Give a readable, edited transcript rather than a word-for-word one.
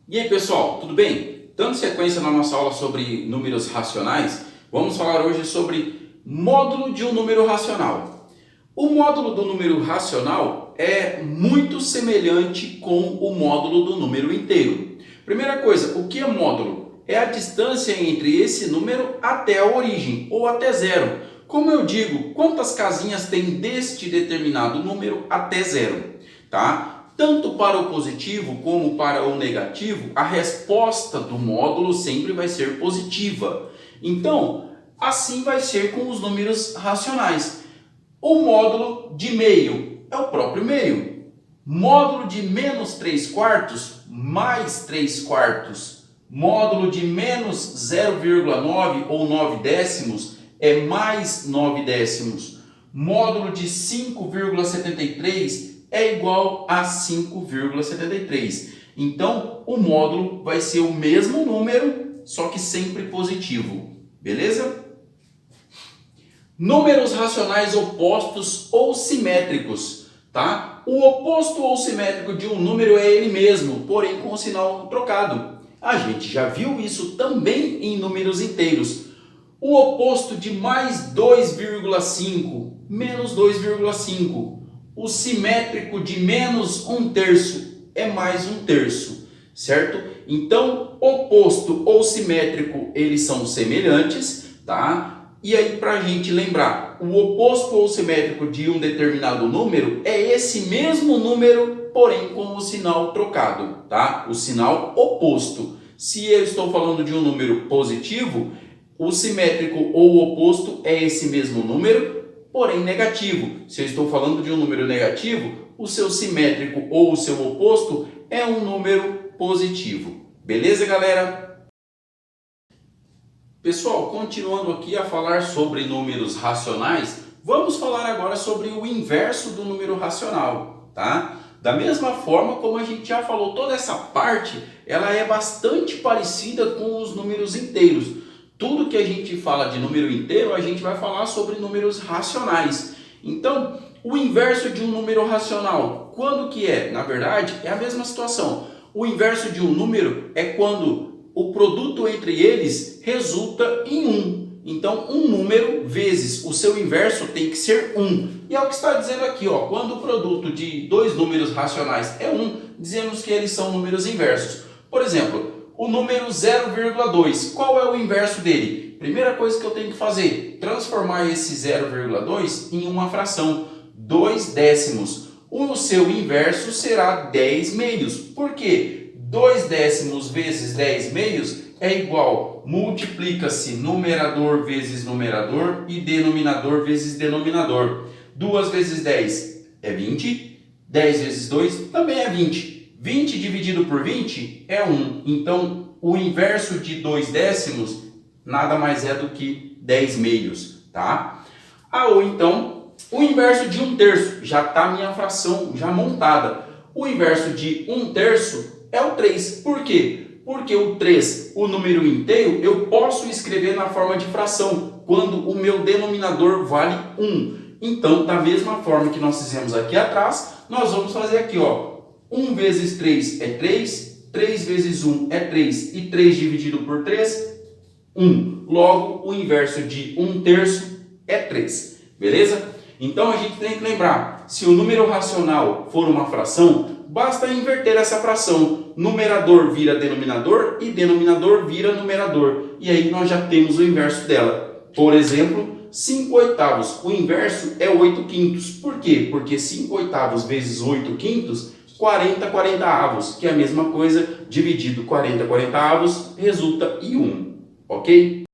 E aí pessoal, tudo bem? Dando sequência na nossa aula sobre números racionais, vamos falar hoje sobre módulo de um número racional. O módulo do número racional é muito semelhante com o módulo do número inteiro. Primeira coisa, o que é módulo? É a distância entre esse número até a origem, ou até zero. Como eu digo, quantas casinhas tem deste determinado número até zero, tá? Tanto para o positivo como para o negativo, a resposta do módulo sempre vai ser positiva. Então, assim vai ser com os números racionais. O módulo de meio é o próprio meio. Módulo de menos 3 quartos, mais 3 quartos. Módulo de menos 0,9 ou 9 décimos é mais 9 décimos. Módulo de 5,73 é igual a 5,73. Então, o módulo vai ser o mesmo número, só que sempre positivo. Beleza? Números racionais opostos ou simétricos, tá? O oposto ou simétrico de um número é ele mesmo, porém com o sinal trocado. A gente já viu isso também em números inteiros. O oposto de mais 2,5, menos 2,5. O simétrico de menos 1/3 é mais 1/3, certo? Então, oposto ou simétrico, eles são semelhantes, tá? E aí, para a gente lembrar, o oposto ou simétrico de um determinado número é esse mesmo número, porém com o sinal trocado, tá? O sinal oposto. Se eu estou falando de um número positivo, o simétrico ou o oposto é esse mesmo número, porém negativo. Se eu estou falando de um número negativo, o seu simétrico ou o seu oposto é um número positivo. Beleza, galera? Pessoal, continuando aqui a falar sobre números racionais, vamos falar agora sobre o inverso do número racional, tá? Da mesma forma como a gente já falou, toda essa parte, ela é bastante parecida com os números inteiros. Tudo que a gente fala de número inteiro, a gente vai falar sobre números racionais. Então, o inverso de um número racional, quando que é? Na verdade, é a mesma situação. O inverso de um número é quando o produto entre eles resulta em 1. Então, um número vezes o seu inverso tem que ser 1. E é o que está dizendo aqui, ó, quando o produto de dois números racionais é 1, dizemos que eles são números inversos. Por exemplo, o número 0,2, qual é o inverso dele? Primeira coisa que eu tenho que fazer, transformar esse 0,2 em uma fração, 2 décimos. O seu inverso será 10 meios. Por quê? 2 décimos vezes 10 meios é igual, multiplica-se numerador vezes numerador e denominador vezes denominador. 2 vezes 10 é 20, 10 vezes 2 também é 20. 20 dividido por 20 é 1. Então, o inverso de 2 décimos nada mais é do que 10 meios, tá? Ou então, o inverso de 1/3, já está a minha fração já montada. O inverso de 1/3 é o 3. Por quê? Porque o 3, o número inteiro, eu posso escrever na forma de fração, quando o meu denominador vale 1. Então, da mesma forma que nós fizemos aqui atrás, nós vamos fazer aqui, ó. 1 vezes 3 é 3, 3 vezes 1 é 3, e 3 dividido por 3, 1. Logo, o inverso de 1/3 é 3, beleza? Então, a gente tem que lembrar, se o número racional for uma fração, basta inverter essa fração. Numerador vira denominador e denominador vira numerador. E aí nós já temos o inverso dela. Por exemplo, 5/8, o inverso é 8/5. Por quê? Porque 5/8 vezes 8/5 40/40, que é a mesma coisa, dividido 40/40 resulta em 1, ok?